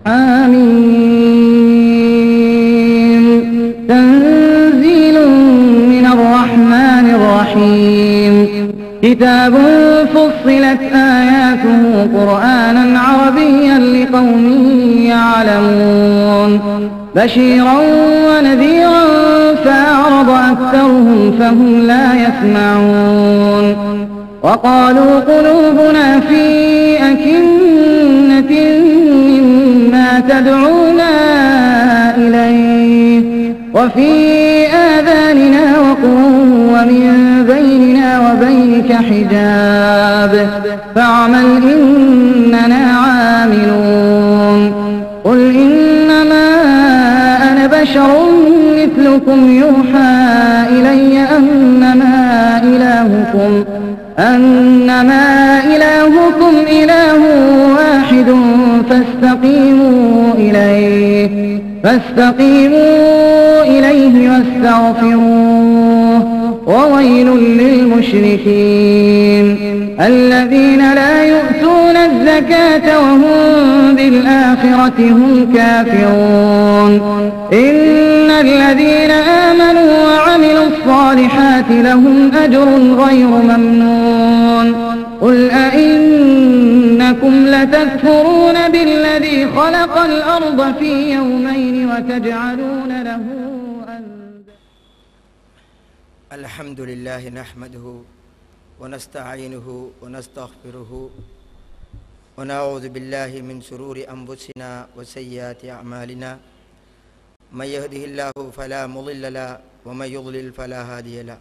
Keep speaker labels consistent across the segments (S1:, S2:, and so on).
S1: آمين تنزيل من الرحمن الرحيم كتاب فصلت آياته قرآنا عربيا لقوم يعلمون بشيرا ونذيرا فأعرض أكثرهم فهم لا يسمعون وقالوا قلوبنا في أكنة مما تدعونا إليه وفي آذاننا وقر ومن بيننا وبينك حجاب فاعمل إننا عاملون قل إنما أنا بشر مثلكم يوحى إلي أنما إلهكم إله واحد فاستقيموا إليه واستغفروه وويل للمشركين الذين لا يؤتون الزكاة وهم بالآخرة هم كافرون إن الذين آمنوا وعملوا الصالحات لهم أجر غير ممنون قل أئنكم لتكفرون بالذي خلق الأرض في يومين وتجعلون له
S2: الحمد لله نحمده ونستعينه ونستغفره ونعوذ بالله من شرور أنفسنا وسيئات أعمالنا من يهده الله فلا مضل له ومن يضلل فلا هادي له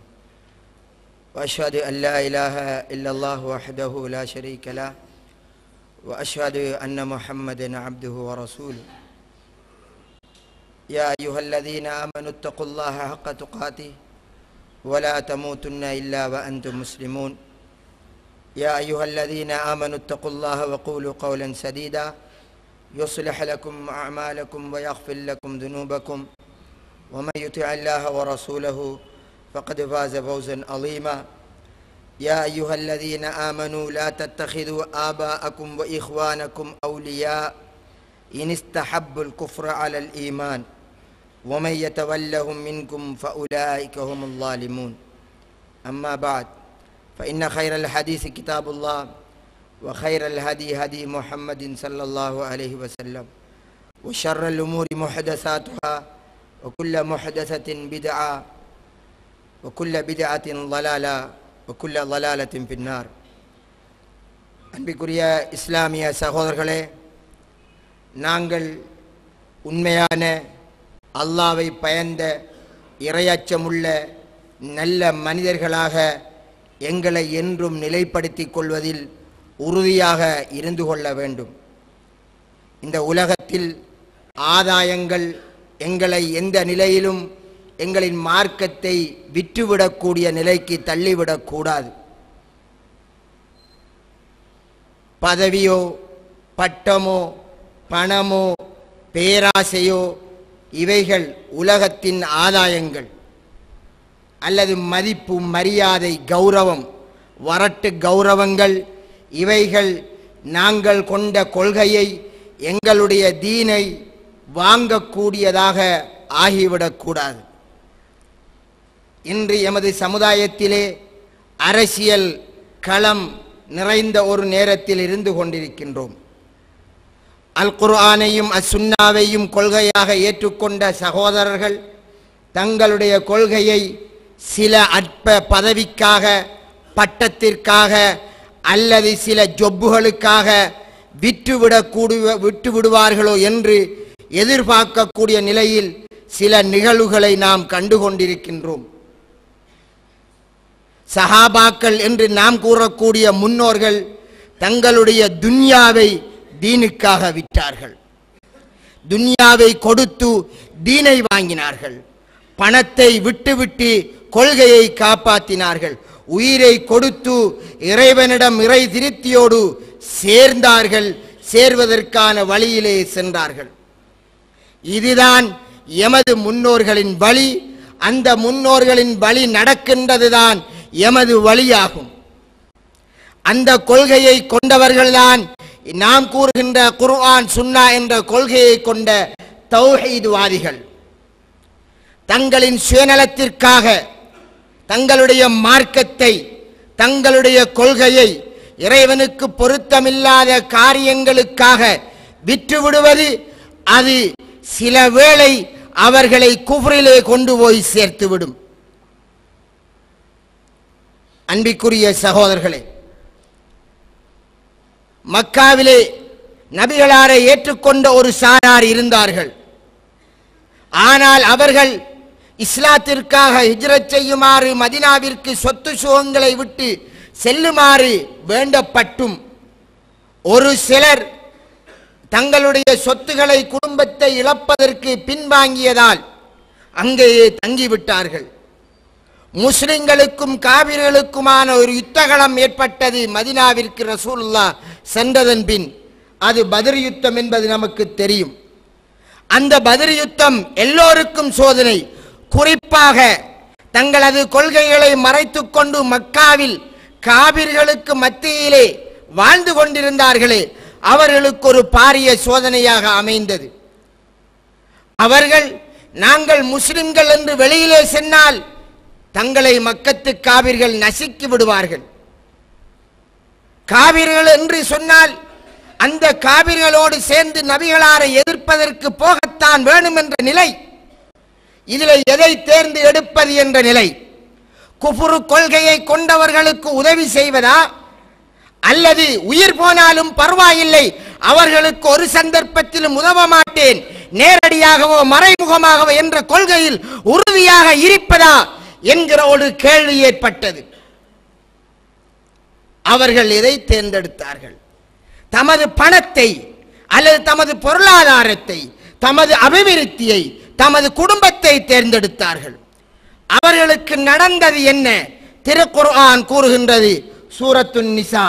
S2: وأشهد أن لا إله إلا الله وحده لا شريك له وأشهد أن محمدا عبده ورسوله يا أيها الذين آمنوا اتقوا الله حق تقاته ولا تموتن إلا وأنتم مسلمون يا أيها الذين آمنوا اتقوا الله وقولوا قولا سديدا يصلح لكم أعمالكم ويغفر لكم ذنوبكم ومن يطع الله ورسوله فقد فاز فوزا عظيما يا أيها الذين آمنوا لا تتخذوا آباءكم وإخوانكم أولياء إن استحبوا الكفر على الإيمان ومن يتولهم منكم فأولئك هم الظالمون أما بعد فإن خير الحديث كتاب الله وخير الهدي هدي محمد صلى الله عليه وسلم وشر الأمور محدثاتها وكل محدثة بدعة وكل بدعة ضلالة وكل ضلالة في النار அன்பிற்குரிய இஸ்லாமிய சகோதரர்களே, நாங்கள் உண்மையான அல்லாஹ்வை பயந்த இறையச்சமுள்ள நல்ல மனிதர்களாக எங்களை என்றும் நிலைப்படுத்திக் கொள்வதில் உறுதியாக இருந்து கொள்ள வேண்டும். இந்த உலகத்தில் ஆதாயங்கள் எங்களை எந்த நிலையிலும் எங்களின் மார்க்கத்தை விற்றுவிடக்கூடிய நிலைக்கு தள்ளிவிடக்கூடாது. பதவியோ பட்டமோ பணமோ பேராசையோ இவைகள் உலகத்தின் ஆதாயங்கள், அல்லது மதிப்பு மரியாதை கௌரவம் வரட்டு கௌரவங்கள் இவைகள் நாங்கள் கொண்ட கொள்கையை எங்களுடைய தீனை வாங்கக்கூடியதாக ஆகிவிடக்கூடாது. இன்று எமது சமுதாயத்திலே அரசியல் களம் நிறைந்த ஒரு நேரத்தில் இருந்து கொண்டிருக்கின்றோம். அல் குர்ஆனையும் அசுன்னாவையும் கொள்கையாக ஏற்றுக்கொண்ட சகோதரர்கள் தங்களுடைய கொள்கையை சில அற்ப பதவிக்காக, பட்டத்திற்காக அல்லது சில ஜொப்புகளுக்காக விட்டுவிடுவார்களோ என்று எதிர்பார்க்கக்கூடிய நிலையில் சில நிகழ்வுகளை நாம் கண்டுகொண்டிருக்கின்றோம். சஹாபாக்கள் என்று நாம் கூறக்கூடிய முன்னோர்கள் தங்களுடைய துன்யாவை தீனுக்காக விற்றார்கள். துன்யாவை கொடுத்து தீனை வாங்கினார்கள். பணத்தை விட்டுவிட்டு கொள்கையை காப்பாற்றினார்கள். உயிரை கொடுத்து இறைவனிடம் இறை திருப்தியோடு சேர்ந்தார்கள். சேர்வதற்கான வழியிலே சென்றார்கள். இதுதான் எமது முன்னோர்களின் வழி. அந்த முன்னோர்களின் வழி நடக்கின்றதுதான் எமது வழியாகும். அந்த கொள்கையை கொண்டவர்கள்தான் நாம் கூறுகின்ற குர்ஆன் சுன்னா என்ற கொள்கையை கொண்ட தௌஹீத்வாதிகள் தங்களின் சுயநலத்திற்காக தங்களுடைய மார்க்கத்தை தங்களுடைய கொள்கையை இறைவனுக்கு பொருத்தமில்லாத காரியங்களுக்காக விற்றுவிடுவது அது சில வேளை அவர்களை குஃப்ரிலே கொண்டு போய் சேர்த்துவிடும். அன்பிற்குரிய சகோதரர்களே, மக்காவிலே நபிகளாரை ஏற்றுக்கொண்ட ஒரு சாரார் இருந்தார்கள். ஆனால் அவர்கள் இஸ்லாத்திற்காக ஹிஜ்ரத் செய்யுமாறு மதீனாவிற்கு சொத்து சுகங்களை விட்டு செல்லுமாறு வேண்டப்பட்டும் ஒரு சிலர் தங்களுடைய சொத்துக்களை குடும்பத்தை இழப்பதற்கு பின்வாங்கியதால் அங்கேயே தங்கிவிட்டார்கள். முஸ்லிம்களுக்கும் காபிர்களுக்குமான ஒரு யுத்தகளம் ஏற்பட்டது. மதீனாவிற்கு ரசூலுல்லாஹ் சென்றதன் பின் அது பத்ர் யுத்தம் என்பது நமக்கு தெரியும். அந்த பத்ர் யுத்தம் எல்லோருக்கும் சோதனை. குறிப்பாக தங்களது கொள்கைகளை மறைத்துக் கொண்டு மக்காவில் காபிர்களுக்கு மத்தியிலே வாழ்ந்து கொண்டிருந்தார்களே, அவர்களுக்கு ஒரு பாரிய சோதனையாக அமைந்தது. அவர்கள் நாங்கள் முஸ்லிம்கள் என்று வெளியிலே சென்றால் தங்களை மக்கத்து காபிர்கள் நசுக்கி விடுவார்கள். காபிர்கள் என்று சொன்னால் அந்த காபிர்களோடு சேர்ந்து நபிகளாரை எதிர்ப்பதற்கு போகத்தான் வேணும் என்ற நிலை. இதில் எதை தேர்ந்து எடுப்பது என்ற நிலை. குஃப்ரு கொள்கையை கொண்டவர்களுக்கு உதவி செய்வதா அல்லது உயிர் போனாலும் பரவாயில்லை, அவர்களுக்கு ஒரு சந்தர்ப்பத்திலும் உதவ மாட்டேன், நேரடியாகவோ மறைமுகமாகவோ என்ற கொள்கையில் உறுதியாக இருப்பதா என்கிற ஒரு கேள்வி ஏற்பட்டது. அவர்கள் எதை தேர்ந்தெடுத்தார்கள்? தமது பணத்தை அல்லது தமது பொருளாதாரத்தை, தமது அபிவிருத்தியை, தமது குடும்பத்தை தேர்ந்தெடுத்தார்கள். அவர்களுக்கு நடந்தது என்ன? திருக்குர்ஆன் கூறுகின்றது, சூரத்துன் நிசா,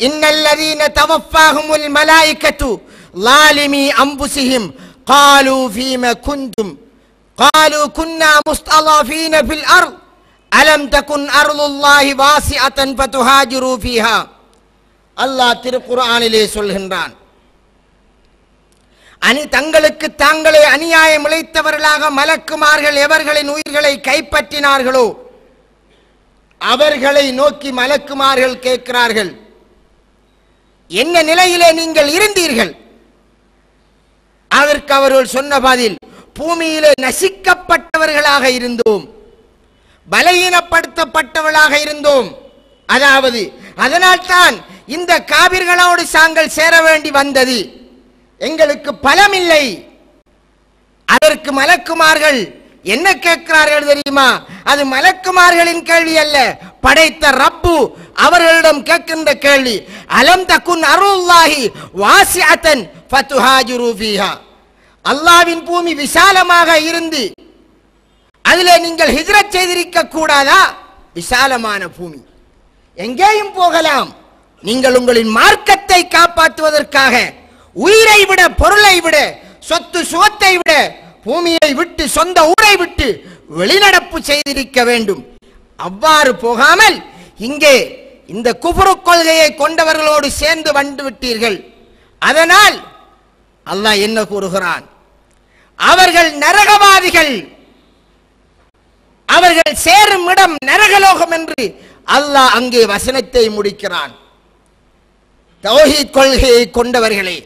S2: இன்னல்லதீன தவஃபாஹுமுல் மலாயிகத்து லாலிமி அன்புசிஹிம் காலு ஃபீம குந்தும் காலு குன்னா முஸ்தலஃபீன ஃபில் அர்த் அலம் தகுன் அர்துல்லாஹி வாசிஅத்தன் ஃபதுஹாஜிரு ஃபீஹா. அல்லாஹ் திருக்குர்ஆனிலே சொல்கின்றான், தங்களுக்கு தாங்களே அநியாயம் இழைத்தவர்களாக மலக்குமார்கள் எவர்களின் உயிர்களை கைப்பற்றினார்களோ அவர்களை நோக்கி மலக்குமார்கள் கேட்கிறார்கள், என்ன நிலையிலே நீங்கள் இருந்தீர்கள்? அதற்கு அவர்கள் சொன்ன பதில், பூமியிலே நசிக்கப்பட்டவர்களாக இருந்தோம், பலகீனப்படுத்தப்பட்டவர்களாக இருந்தோம். அதாவது அதனால்தான் இந்த காபிர்களோடு தாங்கள் சேர வேண்டி வந்தது, எங்களுக்கு பலமில்லை. அதற்கு மலக்குமார்கள் என்ன கேட்கிறார்கள் தெரியுமா? அது மலக்குமார்களின் கேள்வி அல்ல, படைத்த ரப்பு அவர்களிடம் கேட்கின்ற கேள்வி. அலம் தகுன் அருல்லாஹி வாசிஅத்தன் ஃபதுஹாஜிரு ஃபீஹா. அல்லாஹ்வின் பூமி விசாலமாக இருந்து அதிலே நீங்கள் ஹிஜ்ரத் செய்திருக்க கூடாதா? விசாலமான பூமி, எங்கேயும் போகலாம். நீங்கள் உங்களின் மார்க்கத்தை காப்பாற்றுவதற்காக உயிரை விட, பொருளை விட, சொத்து சுகத்தை விட, பூமியை விட்டு, சொந்த ஊரை விட்டு வெளிநடப்பு செய்திருக்க வேண்டும். அவ்வாறு போகாமல் இங்கே இந்த குஃப்ரு கொள்கையை கொண்டவர்களோடு சேர்ந்து வந்து விட்டீர்கள். அதனால் அல்லாஹ் என்ன கூறுகிறான்? அவர்கள் நரகவாதிகள், அவர்கள் சேரும் இடம் நரகலோகம் என்று அல்லாஹ் அங்கே வசனத்தை முடிக்கிறான். தௌஹீத் கொள்கையை கொண்டவர்களே,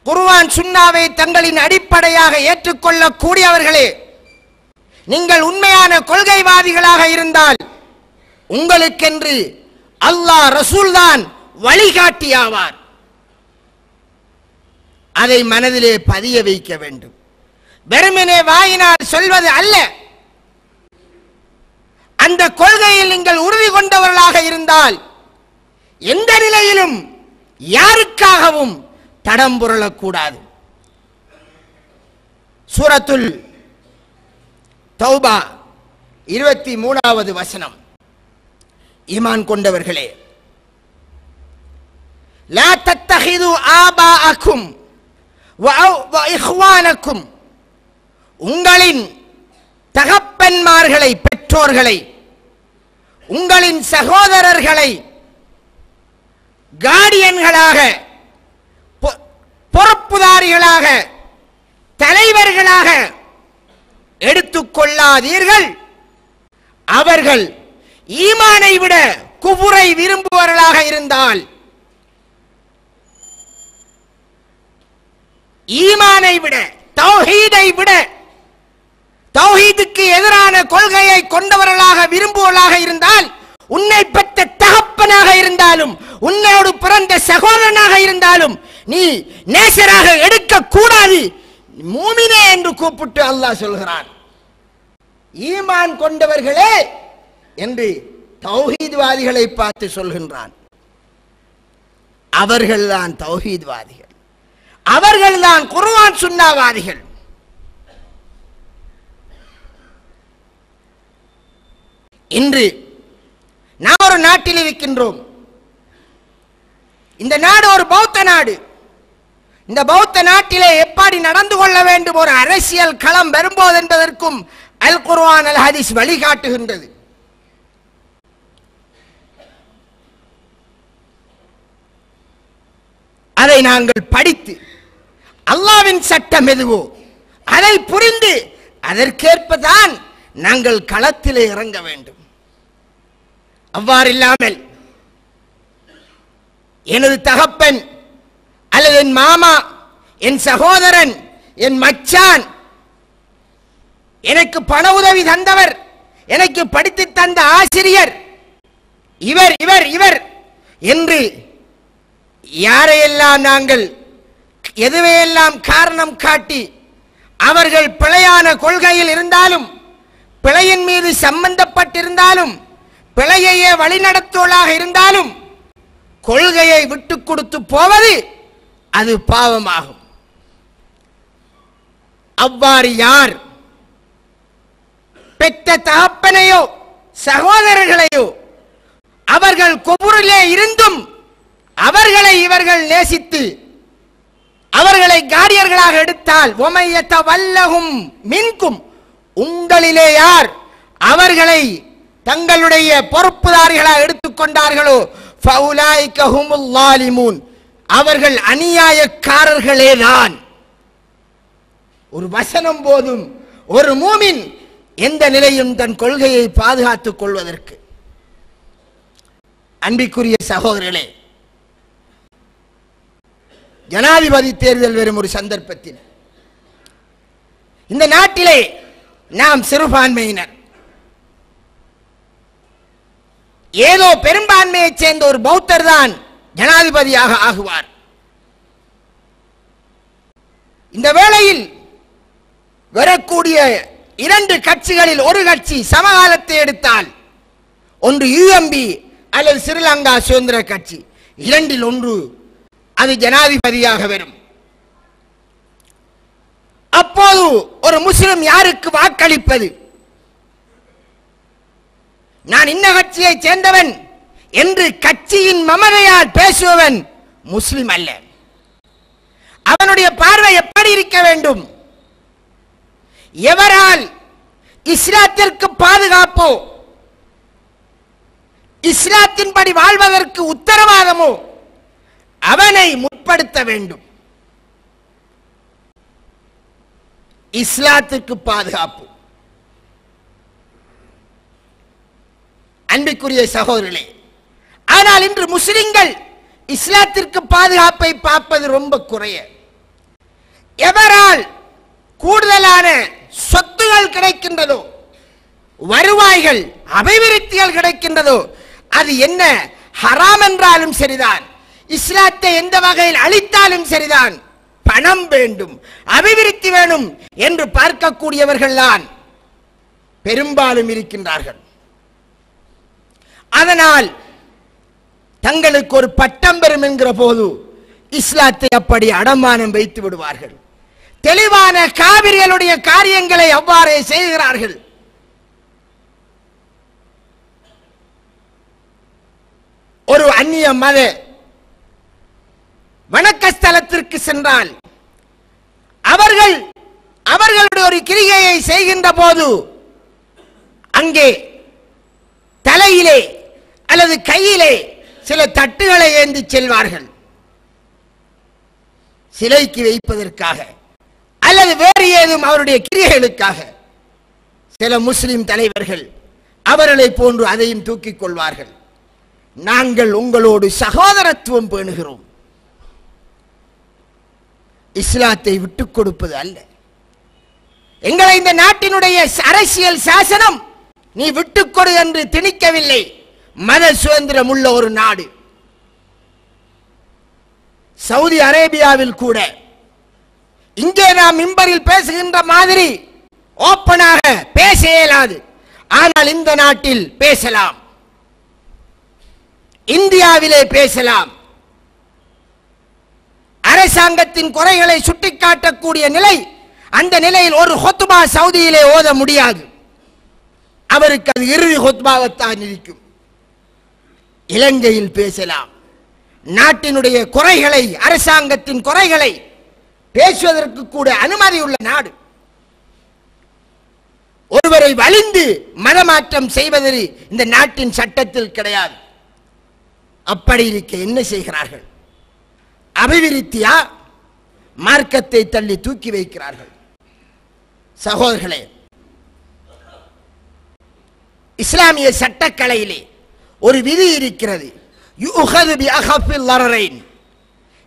S2: குர்ஆன் சுன்னாவை தங்களின் அடிப்படையாக ஏற்றுக்கொள்ள கூடியவர்களே, நீங்கள் உண்மையான கொள்கைவாதிகளாக இருந்தால் உங்களுக்கென்று அல்லாஹ் ரசூல் தான் வழிகாட்டியாவார். அதை மனதிலே பதிய வைக்க வேண்டும். வெறுமனே வாயினால் சொல்வது அல்ல. அந்த கொள்கையில் நீங்கள் உறுதி கொண்டவர்களாக இருந்தால் எந்த நிலையிலும் யாருக்காகவும் தடம் புரளக்கூடாது. சூரத்துல் தௌபா 23வது வசனம். ஈமான் கொண்டவர்களே, லா தத்தஹிது ஆபாஅக்கும் வ இஹ்வானக்கும், உங்களின் தகப்பன்மார்களை, பெற்றோர்களை, உங்களின் சகோதரர்களை கார்டியன்களாக பொறுப்புதாரிகளாக தலைவர்களாக எடுத்துக்கொள்ளாதீர்கள். அவர்கள் ஈமானை விட குஃபுரை விரும்புவவர்களாக இருந்தால், ஈமானை விட தௌஹீதை விட தௌஹீதுக்கு எதிரான கொள்கையை கொண்டவர்களாக விரும்புவர்களாக இருந்தால், உன்னை பெற்ற தகப்பனாக இருந்தாலும் உன்னோடு பிறந்த சகோதரனாக இருந்தாலும் நீ நேசராக எடுக்க கூடாது. மூமினே என்று கூப்பிட்டு அல்லாஹ் சொல்கிறான். ஈமான் கொண்டவர்களே என்று தௌஹீத்வாதிகளை பார்த்து சொல்கின்றான். அவர்கள்தான் தௌஹீத்வாதிகள், அவர்கள்தான் குர்ஆன் சுன்னாவாதிகள். இன்று நாம் ஒரு நாட்டில் இருக்கின்றோம். இந்த நாடு ஒரு பௌத்த நாடு. இந்த பௌத்த நாட்டிலே எப்படி நடந்து கொள்ள வேண்டும் ஒரு அரசியல் களம் வரும்போது என்பதற்கும் அல் குர்ஆன் அல் ஹதீஸ் வழிகாட்டுகின்றது. அதை நாங்கள் படித்து அல்லாஹ்வின் சட்டம் எதுவோ அதை புரிந்து அதற்கேற்பதான் நாங்கள் களத்திலே இறங்க வேண்டும். அவ்வாறு இல்லாமல் எனது தகப்பன் அல்லது என் மாமா, என் சகோதரன், என் மச்சான், எனக்கு பண உதவி தந்தவர், எனக்கு படித்து தந்த ஆசிரியர், இவர் இவர் இவர் என்று யாரையெல்லாம் நாங்கள் எதுவையெல்லாம் காரணம் காட்டி அவர்கள் பிழையான கொள்கையில் இருந்தாலும், பிழையின் மீது சம்பந்தப்பட்டிருந்தாலும், பிழையையே வழிநடத்துவதாக இருந்தாலும் கொள்கையை விட்டு கொடுத்து போவது அது பாவமாகும். அவ்வாறு யார் பெற்ற தகப்பனையோ சகோதரர்களையோ அவர்கள் குஃப்ரிலே இருந்தும் அவர்களை இவர்கள் நேசித்து அவர்களை காரியர்களாக எடுத்தால், வல்லஹும் மின்கும், உங்களிலே யார் அவர்களை தங்களுடைய பொறுப்புதாரிகளாக எடுத்துக்கொண்டார்களோ ஃபவுலாயிக ஹுமுல் ஸாலிமூன், அவர்கள் அநியாயக்காரர்களேதான். ஒரு வசனம் போதும் ஒரு மூமின் எந்த நிலையும் தன் கொள்கையை பாதுகாத்துக் கொள்வதற்கு. அன்பிற்குரிய சகோதரர்களே, ஜனாதிபதி தேர்தல் வரும் ஒரு சந்தர்ப்பத்தில் இந்த நாட்டிலே நாம் சிறுபான்மையினர் ஏதோ பெரும்பான்மையைச் சேர்ந்த ஒரு பௌத்தர் தான் ஜனாதிபதியாக ஆகுவார். இந்த வேளையில் வரக்கூடிய இரண்டு கட்சிகளில் ஒரு கட்சி சமகாலத்தை எடுத்தால் ஒன்று யுஎம்பி அல்லது ஸ்ரீலங்கா சுதந்திர கட்சி, இரண்டில் ஒன்று அது ஜனாதிபதியாக வரும். அப்போது ஒரு முஸ்லிம் யாருக்கு வாக்களிப்பது? நான் இன்ன கட்சியை சேர்ந்தவன் என்று கட்சியின் மமதையால் பேசுபவன் முஸ்லிம் அல்ல. அவனுடைய பார்வை எப்படி இருக்க வேண்டும்? எவரால் இஸ்லாத்திற்கு பாதுகாப்போ, இஸ்லாத்தின்படி வாழ்வதற்கு உத்தரவாதமோ அவனை முற்படுத்த வேண்டும். இஸ்லாத்திற்கு பாதுகாப்பு. அன்பிற்குரிய சகோதரர்களே, ஆனால் இன்று முஸ்லிம்கள் இஸ்லாத்திற்கு பாதுகாப்பை பார்ப்பது ரொம்ப குறைய. எவரால் கூடுதலான சொத்துகள் கிடைக்கின்றதோ, வருவாய்கள் அபிவிருத்திகள் கிடைக்கின்றதோ, அது என்ன ஹராம் என்றாலும் சரிதான், இஸ்லாத்தை எந்த வகையில் அழித்தாலும் சரிதான், பணம் வேண்டும், அபிவிருத்தி வேணும் என்று பார்க்கக்கூடியவர்கள் தான் பெரும்பாலும் இருக்கின்றார்கள். அதனால் தங்களுக்கு ஒரு பட்டம் பெறும் என்கிற போது இஸ்லாத்தை அப்படி அடமானம் வைத்து விடுவார்கள். தெளிவான காவிரிகளுடைய காரியங்களை அவ்வாறே செய்கிறார்கள். ஒரு அந்நிய மத வணக்கஸ்தலத்திற்கு சென்றால் அவர்களுடைய ஒரு கிரிகையை செய்கின்ற போது அங்கே தலையிலே அல்லது கையிலே சில தட்டுகளை ஏந்தி செல்வார்கள். சிலைக்கு வைப்பதற்காக அல்லது வேறு ஏதும் அவருடைய கிரியைகளுக்காக சில முஸ்லிம் தலைவர்கள் அவர்களை போன்று அதையும் தூக்கிக் கொள்வார்கள். நாங்கள் உங்களோடு சகோதரத்துவம் பேணுகிறோம், இஸ்லாத்தை விட்டுக் கொடுப்பது அல்ல. எங்களை இந்த நாட்டினுடைய அரசியல் சாசனம் நீ விட்டுக்கொடு என்று திணிக்கவில்லை. மத சுதந்திரம் உள்ள ஒரு நாடு. சவுதி அரேபியாவில் கூட இங்கே நாம் மிம்பரில் பேசுகின்ற மாதிரி ஓப்பனாக பேச இயலாது. ஆனால் இந்த நாட்டில் பேசலாம், இந்தியாவிலே பேசலாம். அரசாங்கத்தின் குறைகளை சுட்டிக்காட்டக்கூடிய நிலை, அந்த நிலையில் ஒரு ஹுத்பா சவுதியிலே ஓத முடியாது. அவருக்கு அது இறுதி ஹுத்பாவத்தான் இருக்கும். இலங்கையில் பேசலாம். நாட்டினுடைய குறைகளை, அரசாங்கத்தின் குறைகளை பேசுவதற்கு கூட அனுமதி உள்ள நாடு. ஒருவரை வலிந்து மதமாற்றம் செய்வதில் இந்த நாட்டின் சட்டத்தில் கிடையாது. அப்படி இருக்க என்ன செய்கிறார்கள்? அபிவிருத்தியா? மார்க்கத்தை தள்ளி தூக்கி வைக்கிறார்கள். சகோதரர்களே, இஸ்லாமிய சட்டக்கலையிலே ஒரு விதி இருக்கிறது.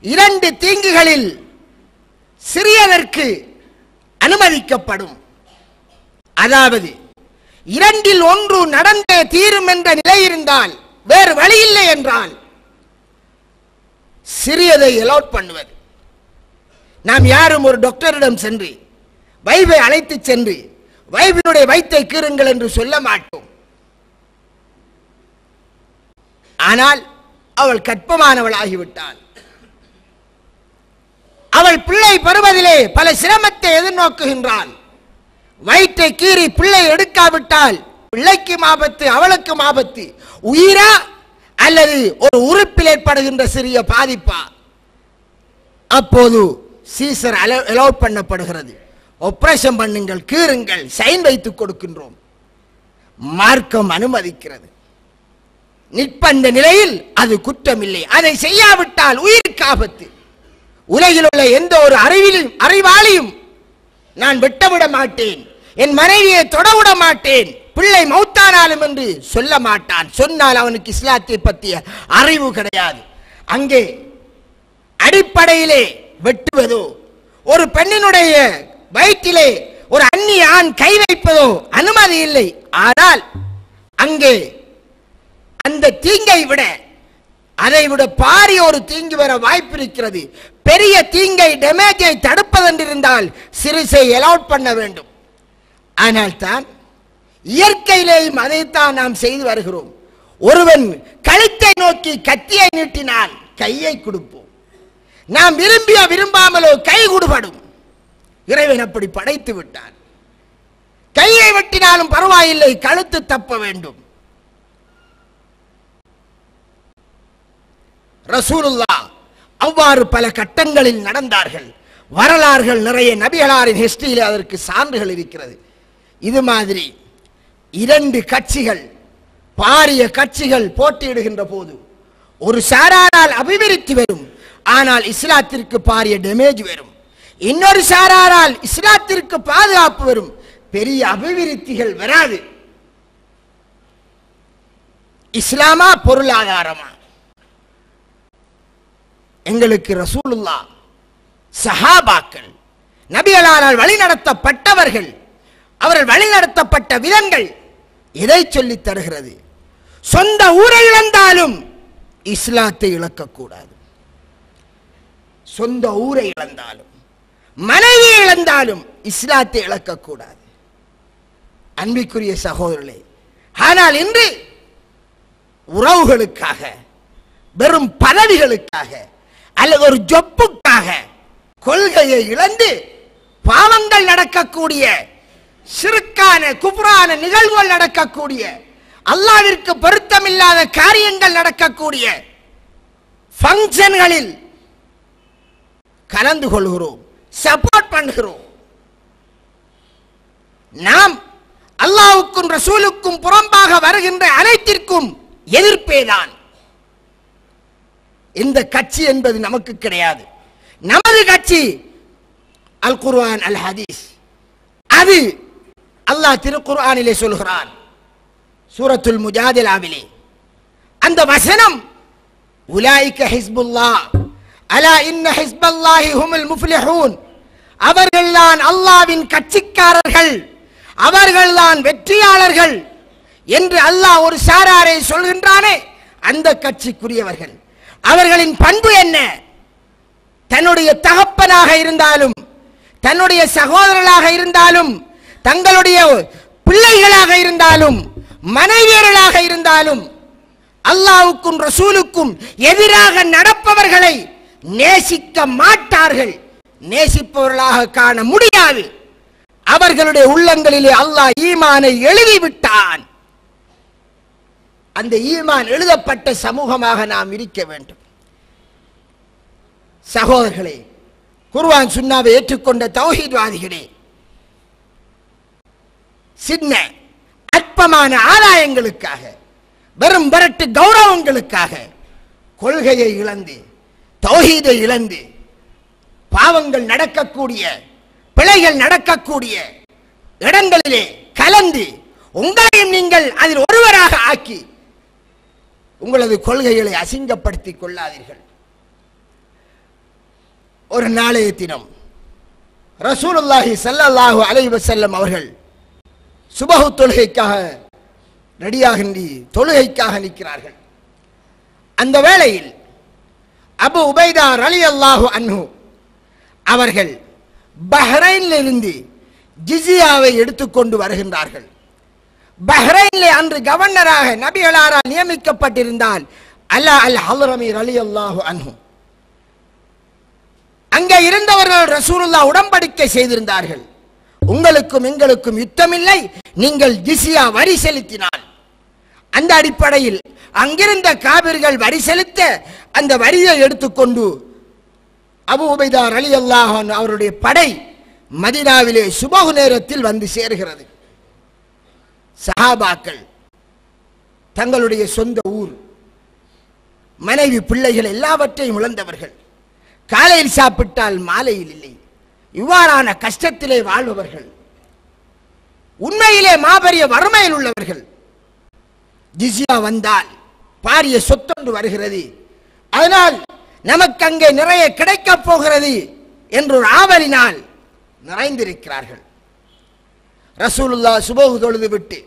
S2: இரண்டு தீங்குகளில் சிறியதற்கு அனுமதிக்கப்படும். அதாவது இரண்டில் ஒன்று நடந்தே தீரும் என்ற நிலை இருந்தால், வேறு வழி இல்லை என்றால் சிறியதை அலோட் பண்ணுவது. நாம் யாரும் ஒரு டாக்டரிடம் சென்று வைஃபை அழைத்து சென்று வைஃபினுடைய வயிற்றை கீறுங்கள் என்று சொல்ல மாட்டோம். ஆனால் அவள் கற்பமானவளாகிவிட்டாள். அவள் பிள்ளை பெறுவதிலே பல சிரமத்தை எதிர்நோக்குகின்றாள். வயிற்றை கீறி பிள்ளை எடுக்காவிட்டால் பிள்ளைக்கும் ஆபத்து, அவளுக்கும் ஆபத்து. உயிரா அல்லது ஒரு உறுப்பில் ஏற்படுகின்ற சிறிய பாதிப்பா? அப்போது சீசர் அலோட் பண்ணப்படுகிறது. ஆபரேஷன் பண்ணுங்கள், கீறுங்கள், சைன் வைத்துக் கொடுக்கின்றோம். மார்க்கம் அனுமதிக்கிறது. நிற்பந்த நிலையில் அது குற்றம் இல்லை. அதை செய்யாவிட்டால் உயிருக்கு ஆபத்து. உலகில் உள்ள எந்த ஒரு அறிவாளியும் நான் வெட்டவிட மாட்டேன், என் மனைவியை தொடவிட மாட்டேன், பிள்ளை மௌத்தானாலும் என்று சொல்ல மாட்டான். சொன்னால் அவனுக்கு இஸ்லாத்தை பற்றிய அறிவு கிடையாது. அங்கே அடிப்படையிலே வெட்டுவதோ, ஒரு பெண்ணினுடைய வயிற்றிலே ஒரு அந்நிய ஆண் கை வைப்பதோ அனுமதி இல்லை. ஆனால் அங்கே அந்த தீங்கை விட, அதை விட பாரிய ஒரு தீங்கு வர வாய்ப்பு இருக்கிறது. பெரிய தீங்கை, டேமேஜை தடுப்பதென்றிருந்தால் சிறுசை அலோட் பண்ண வேண்டும். ஆனால் தான் இயற்கையிலேயும் அதைத்தான் நாம் செய்து வருகிறோம். ஒருவன் கழுத்தை நோக்கி கத்தியை நீட்டினால் கையை கொடுப்போம். நாம் விரும்பியோ விரும்பாமலோ கை கொடுபடும். இறைவன் அப்படி படைத்து விட்டான். கையை வெட்டினாலும் பரவாயில்லை, கழுத்து தப்ப வேண்டும். ரசூலுல்லாஹ் அவ்வாறு பல கட்டங்களில் நடந்தார்கள். வரலாறுகள் நிறைய, நபிகளாரின் ஹிஸ்டரியில் அதற்கு சான்றுகள் இருக்கிறது. இது மாதிரி இரண்டு கட்சிகள், பாரிய கட்சிகள் போட்டியிடுகின்ற போது ஒரு சாராரால் அபிவிருத்தி வரும், ஆனால் இஸ்லாத்திற்கு பாரிய டேமேஜ் வரும். இன்னொரு சாராரால் இஸ்லாத்திற்கு பாதுகாப்பு வரும், பெரிய அபிவிருத்திகள் வராது. இஸ்லாமா பொருளாதாரமா? எங்களுக்கு ரசூலுல்லாஹ், சஹாபாக்கள், நபிகளால் வழிநடத்தப்பட்டவர்கள், அவர்கள் வழிநடத்தப்பட்ட விதங்கள் எதை சொல்லி தருகிறது? சொந்த ஊரை இழந்தாலும் இஸ்லாத்தை இழக்கக்கூடாது. சொந்த ஊரை இழந்தாலும், மனைவியை இழந்தாலும் இஸ்லாத்தை இழக்கக்கூடாது. அன்பிற்குரிய சகோதரர்களே, ஆனால் இன்று உறவுகளுக்காக, வெறும் பதவிகளுக்காக அல்லது ஒரு ஜொப்புக்காக கொள்கையை இழந்து பாவங்கள் நடக்கக்கூடிய, சிறுக்கான குஃப்ரான நிகழ்வுகள் நடக்கக்கூடிய, அல்லாஹ்விற்கு பொருத்தமில்லாத காரியங்கள் நடக்கக்கூடிய ஃபங்க்ஷன்களில் கலந்து கொள்கிறோம், சப்போர்ட் பண்ணுகிறோம். நாம் அல்லாஹ்வுக்கும் ரசூலுக்கும் புறம்பாக வருகின்ற அனைத்திற்கும் எதிர்ப்பேதான். இந்த கட்சி என்பது நமக்கு கிடையாது. நமது கட்சி அல் குர்ஆன் அல் ஹதீஸ். அது அல்லாஹ் திருக்குர்ஆனிலே சொல்கிறான், சூரத்துல் முஜாதிலாவிலே அந்த வசனம், உலாயிக ஹிஸ்புல்லாஹ் அலா இன்ன ஹிஸ்பல்லாஹி ஹுமுல் முஃப்லிஹூன், அவர்கள்தான் அல்லாஹ்வின் கட்சிக்காரர்கள், அவர்கள்தான் வெற்றியாளர்கள் என்று அல்லாஹ் ஒரு சாராரை சொல்கின்றானே, அந்த கட்சிக்குரியவர்கள். அவர்களின் பண்பு என்ன? தன்னுடைய தகப்பனாக இருந்தாலும், தன்னுடைய சகோதரர்களாக இருந்தாலும், தங்களுடைய பிள்ளைகளாக இருந்தாலும், மனைவியர்களாக இருந்தாலும், அல்லாஹ்வுக்கும் ரசூலுக்கும் எதிராக நடப்பவர்களை நேசிக்க மாட்டார்கள், நேசிப்பவர்களாக காண முடியாது. அவர்களுடைய உள்ளங்களிலே அல்லாஹ் ஈமானை எழுதிவிட்டான். அந்த ஈமான் எழுதப்பட்ட சமூகமாக நாம் இருக்க வேண்டும். சகோதரர்களே, குர்ஆன் சுன்னாவை ஏற்றுக்கொண்ட தௌஹீத்வாதிகளே, சின்ன அற்பமான ஆதாயங்களுக்காக, வெறும் வரட்டு கௌரவங்களுக்காக கொள்கையை இழந்து, தௌஹீதை இழந்து, பாவங்கள் நடக்கக்கூடிய, பிழைகள் நடக்கக்கூடிய இடங்களிலே கலந்து உங்களையும் நீங்கள் அதில் ஒருவராக ஆக்கி உங்களது கொள்கைகளை அசிங்கப்படுத்திக் கொள்ளாதீர்கள். ஒரு நாளைய தினம் ரசூலுல்லாஹி ஸல்லல்லாஹு அலைஹி வஸல்லம் அவர்கள் சுபஹு தொழுகைக்காக ரெடியாகின்றி தொழுகைக்காக நிற்கிறார்கள். அந்த வேளையில் அபு உபைதா ரலியல்லாஹு அன்ஹு அவர்கள் பஹ்ரைனிலிருந்து ஜிஸியாவை எடுத்துக்கொண்டு வருகின்றார்கள். பஹ்ரைனிலே அன்று கவர்னராக நபிகளாரால் நியமிக்கப்பட்டிருந்தால் அலா அல் ஹல்ரமி ரலியல்லாஹு அன்ஹு. அங்கே இருந்தவர்கள் ரசூலுல்லாஹ் உடன்படிக்கை செய்திருந்தார்கள், உங்களுக்கும் எங்களுக்கும் யுத்தமில்லை, நீங்கள் ஜிஸியா வரி செலுத்தினால். அந்த அடிப்படையில் அங்கிருந்த காபிர்கள் வரி செலுத்த அந்த வரியை எடுத்துக்கொண்டு அபு உபைதா ரலியல்லாஹு அன்ஹு அவருடைய படை மதீனாவிலே சுபஹ் நேரத்தில் வந்து சேர்கிறது. சஹாபாக்கள் தங்களுடைய சொந்த ஊர், மனைவி, பிள்ளைகள் எல்லாவற்றையும் இழந்தவர்கள், காலையில் சாப்பிட்டால் மாலையில் இல்லை, இவ்வாறான கஷ்டத்திலே வாழ்பவர்கள், உண்மையிலே மாபெரிய வறுமையில் உள்ளவர்கள். ஜிஸியா வந்தால் பாரிய சொத்தொன்று வருகிறது, அதனால் நமக்கு அங்கே நிறைய கிடைக்கப் போகிறது என்ற ஒரு ஆவலினால் நிறைந்திருக்கிறார்கள். ரசூலுல்லாஹ் சுபஹ் தொழுது விட்டு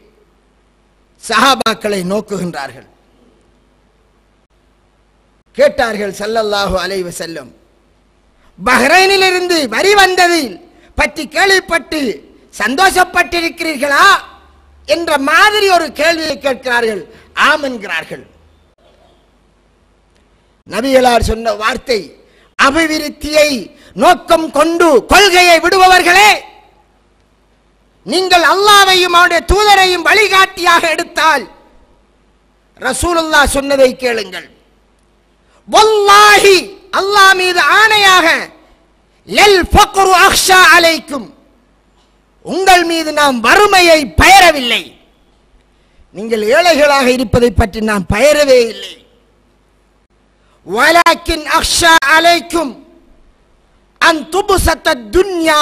S2: சஹாபாக்களை நோக்குகின்றார்கள். கேட்டார்கள், ஸல்லல்லாஹு அலைஹி வஸல்லம், பஹ்ரைனிலிருந்து வரி வந்ததில் பற்றி கேள்விப்பட்டு சந்தோஷப்பட்டிருக்கிறீர்களா என்ற மாதிரி ஒரு கேள்வியை கேட்கிறார்கள். ஆம் என்கிறார்கள். நபிகளார் சொன்ன வார்த்தை, அபிவிருத்தியை நோக்கம் கொண்டு கொள்கையை விடுபவர்களே, நீங்கள் அல்லாஹ்வையும் அவருடைய தூதரையும் வழிகாட்டியாக எடுத்தால் ரசூலுல்லாஹ் சொன்னதை கேளுங்கள். வல்லாஹி, அல்லாஹ் மீது ஆணையாக, லல் ஃபக்ரு அக்ஷா அலைக்கும், உங்கள் மீது நாம் வறுமையை பயரவில்லை, நீங்கள் ஏழைகளாக இருப்பதை பற்றி நாம் பயரவே இல்லை. வலாக்கின் அக்ஷா அலைக்கும் அன் துபுசத்தத் துன்யா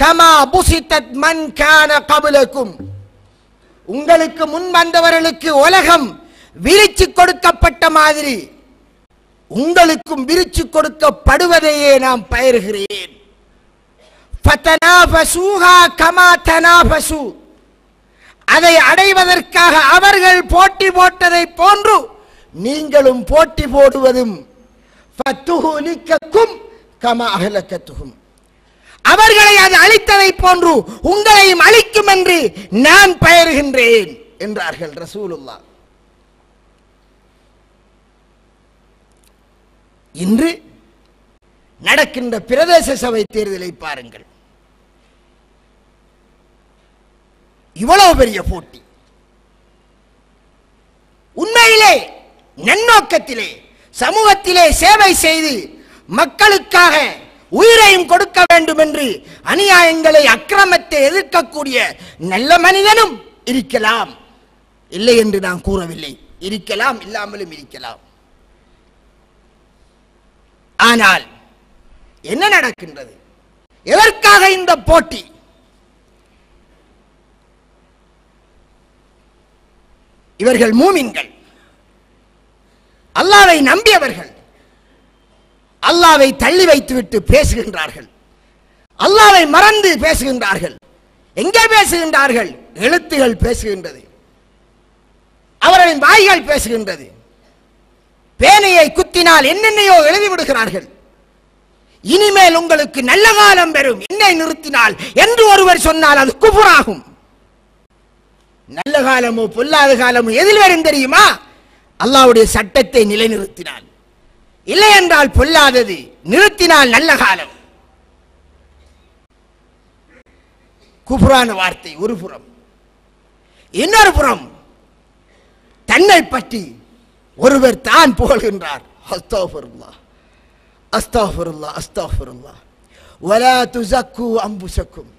S2: கமா புசித்தத் மன் கான கபலக்கும், உங்களுக்கு முன் வந்தவர்களுக்கு உலகம் விரிச்சு கொடுக்கப்பட்ட மாதிரி உங்களுக்கும் விரிச்சு கொடுக்கப்படுவதையே நாம் பயிர்கிறேன். ஃபதனாஃபஸூஹா கமா தனாஃபஸூ, அதை அடைவதற்காக அவர்கள் போட்டி போட்டதை போன்று நீங்களும் போட்டி போடுவதும், ஃபத்துஹுலிக்கக்கும் கமா அஹ்லகத்துஹும், அவர்களை அது அழித்ததை போன்று உங்களையும் அழிக்கும் என்று நான் பயிர்கின்றேன் என்றார்கள் ரசூலுல்லாஹ். இன்று நடக்கின்ற பிரதேச சபை தேர்தலை பாருங்கள், இவ்வளவு பெரிய போட்டி. உண்மையிலே நன்னோக்கத்திலே சமூகத்திலே சேவை செய்து மக்களுக்காக உயிரையும் கொடுக்க வேண்டும் என்று அநியாயங்களை, அக்கிரமத்தை எதிர்க்கக்கூடிய நல்ல மனிதனும் இருக்கலாம், இல்லை என்று நான் கூறவில்லை, இருக்கலாம், இல்லாமலும் இருக்கலாம். ஆனால் என்ன நடக்கின்றது? எதற்காக இந்த போட்டி? இவர்கள் மூமின்கள், அல்லாஹ்வை நம்பியவர்கள். அல்லாஹ்வை தள்ளி வைத்துவிட்டு பேசுகின்றார்கள். அல்லாஹ்வை மறந்து பேசுகின்றார்கள். எங்கே பேசுகின்றார்கள்? எழுத்துகள் பேசுகின்றது, அவர்களின் வாய்கள் பேசுகின்றது. பேனையை குத்தினால் என்னென்னையோ எழுதிவிடுகிறார்கள். இனிமேல் உங்களுக்கு நல்ல காலம் பெறும், என்னை நிறுத்தினால் என்று ஒருவர் சொன்னால் அது குஃப்ராகும். நல்ல காலமோ பொல்லாத காலமோ எதில் வரும் தெரியுமா? அல்லாஹ்வுடைய சட்டத்தை நிலைநிறுத்தினால். இல்லை என்றால் பொல்லாதது, நிறுத்தினால் நல்ல காலம். குஃப்ரான வார்த்தை ஒரு புறம். இன்னொரு புறம் தன்னை பற்றி ஒருவர் தான் புகழ்கின்றார். அஸ்தக்ஃபிருல்லாஹ் அஸ்தக்ஃபிருல்லாஹ் அஸ்தக்ஃபிருல்லாஹ் வலா துஸக்கு அன்ஃபுஸக்கும்.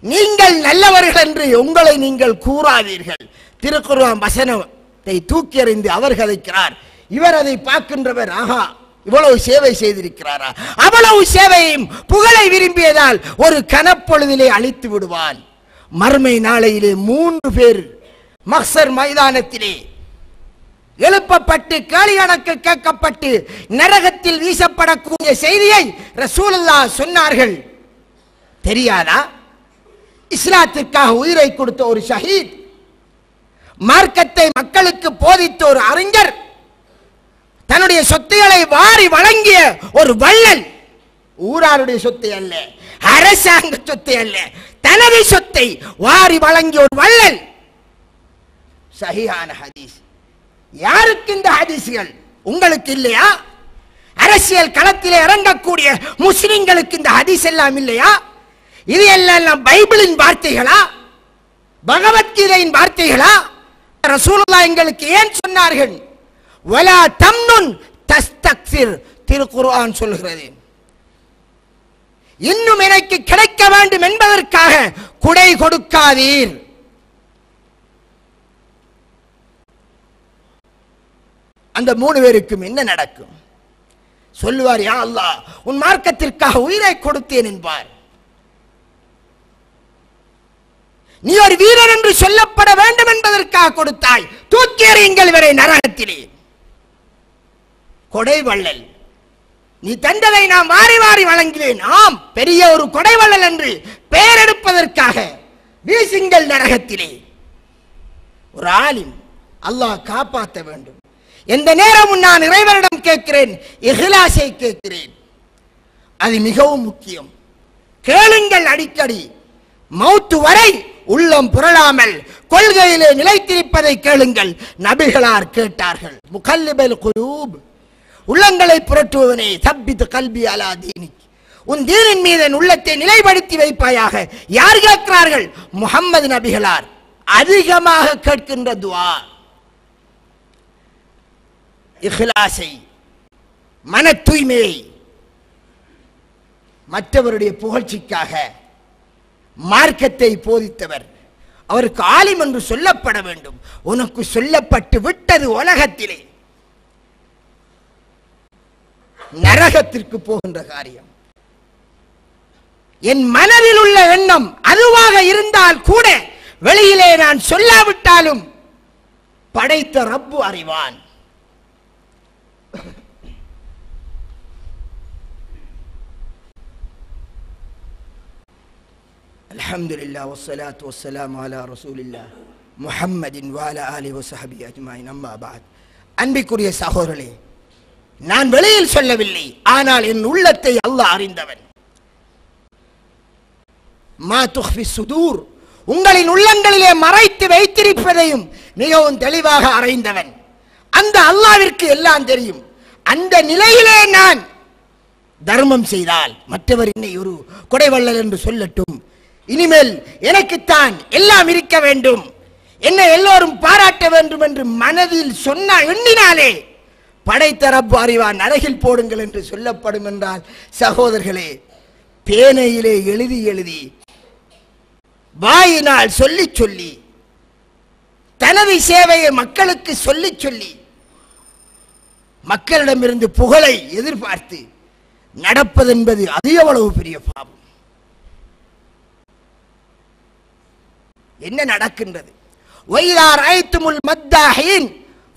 S2: நீங்கள் நல்லவர்கள் என்று உங்களை நீங்கள் கூறாதீர்கள். திருக்குர்ஆன் வசனத்தை தூக்கி எறிந்து அவர் கதைக்கிறார். இவர் அதை பார்க்கின்றவர், ஆஹா இவ்வளவு சேவை செய்திருக்கிறாரா? அவ்வளவு சேவையும் புகழை விரும்பியதால் ஒரு கனப்பொழுதிலே அழித்து விடுவான். மறுமை நாளையிலே 3 பேர் மஹ்ஷர் மைதானத்திலே எழுப்பப்பட்டு கேள்வி கணக்கு கேட்கப்பட்டு நரகத்தில் வீசப்படக்கூடிய செய்தியை ரசூலுல்லாஹ் சொன்னார்கள். தெரியாதா? இஸ்லாத்திற்காக உயிரை கொடுத்த ஒரு ஷஹீத், மார்க்கத்தை மக்களுக்கு போதித்த ஒரு அறிஞர், தன்னுடைய சொத்துக்களை வாரி வழங்கிய ஒரு வள்ளல், ஊராருடைய சொத்தை அல்ல, அரசாங்க சொத்தை அல்ல, தனது சொத்தை வாரி வழங்கிய ஒரு வள்ளல். சஹீஹான ஹதீஸ். யாருக்கு இந்த ஹதீஸ்கள்? உங்களுக்கு இல்லையா? அரசியல் களத்திலே இறங்கக்கூடிய முஸ்லிம்களுக்கு இந்த ஹதீஸ் எல்லாம் இல்லையா? இது எல்லாம் பைபிளின் வார்த்தைகளா? பகவத்கீதையின் வார்த்தைகளா? ரசூலுல்லாஹ் எங்களுக்கு ஏன் சொன்னார்கள்? வலா தம்னுன் தஸ்தக்ஃபிர், திருக்குர்ஆன் சொல்கிறது. இன்னும் எனக்கு கிடைக்க வேண்டும் என்பதற்காக குடை கொடுக்காதீர். அந்த 3 பேருக்கும் என்ன நடக்கும்? சொல்லுவார், யா அல்லாஹ் உன் மார்க்கத்திற்காக உயிரை கொடுத்தேன் என்பார். நீ ஒரு வீரர் என்று சொல்லப்பட வேண்டும் என்பதற்காக கொடுத்தாய், தூக்கி எறியுங்கள் இவரை நரகத்திலே. கொடை வள்ளல், நீ தந்ததை நான் வாரி வாரி வழங்கினேன். ஆம், பெரிய ஒரு கொடை வள்ளல் என்று பெயர் எடுப்பதற்காக வீசுங்கள் நரகத்திலே. ஒரு ஆலிம், அல்லாஹ் காப்பாற்ற வேண்டும். எந்த நேரமும் நான் இறைவனிடம் கேட்கிறேன், இஹ்லாஸை கேட்கிறேன். அது மிகவும் முக்கியம். கேளுங்கள் அடிக்கடி, மௌத்து வரை உள்ளம் புரளாமல் கொள்கையிலே நிலைத்திருப்பதை கேளுங்கள். நபிகளார் கேட்டார்கள். முகல்லிபல் குலூப், உள்ளங்களை புரட்டுவனே, சப்பித் கல்பி அலா தீனிக், உன் தீனின் மீது உள்ளத்தை நிலைப்படுத்தி வைப்பாயாக. யார் கேட்கிறார்கள்? முஹம்மது நபிகளார் அதிகமாக கேட்கின்ற துஆ. இஹ்லாஸை, மன தூய்மையை, மற்றவருடைய புகழ்ச்சிக்காக மார்க்கத்தை போதித்தவர். அவருக்கு ஆலிம் என்று சொல்லப்பட வேண்டும். உனக்கு சொல்லப்பட்டு விட்டது உலகத்திலே, நரகத்திற்கு போகின்ற காரியம். என் மனதில் உள்ள எண்ணம் அதுவாக இருந்தால் கூட வெளியிலே நான் சொல்லாவிட்டாலும் படைத்த ரப்பு அறிவான். அல்ஹம்துலில்லாஹ் வஸ்ஸலாத்து வஸ்ஸலாமு அலா ரசூலில்லாஹ் முஹம்மதின் வ அலா ஆலிஹி வஸஹ்பிஹி அஜ்மாயின். அம்மா பஅத். அன்பிற்குரிய சகோதரர்களே, நான் வெளியில் சொல்லவில்லை, ஆனால் என் உள்ளத்தை அல்லாஹ் அறிந்தவன். மா துஃபி சுதூர், உங்களின் உள்ளங்களிலே மறைத்து வைத்திருப்பதையும் மிகவும் தெளிவாக அறிந்தவன். அந்த அல்லாஹ்விற்கு எல்லாம் தெரியும். அந்த நிலையிலே நான் தர்மம் செய்தால் மற்றவர் என்னை ஒரு கொடைவள்ளல் என்று சொல்லட்டும், இனிமேல் எனக்குத்தான் எல்லாம் இருக்க வேண்டும், என்னை எல்லோரும் பாராட்ட வேண்டும் என்று மனதில் சொன்ன எண்ணினாலே படைத்த ரப்பு அறிவான், அருகில் போடுங்கள் என்று சொல்லப்படும் என்றால், சகோதரர்களே, பேனையிலே எழுதி எழுதி வாயினால் சொல்லி சொல்லி தனது சேவையை மக்களுக்கு சொல்லி சொல்லி மக்களிடமிருந்து புகழை எதிர்பார்த்து நடப்பது என்பது அது எவ்வளவு பெரிய பாவம். என்ன நடக்கின்றது? وَإِذَا رَأَيْتُمُ الْمَدَّاحِينَ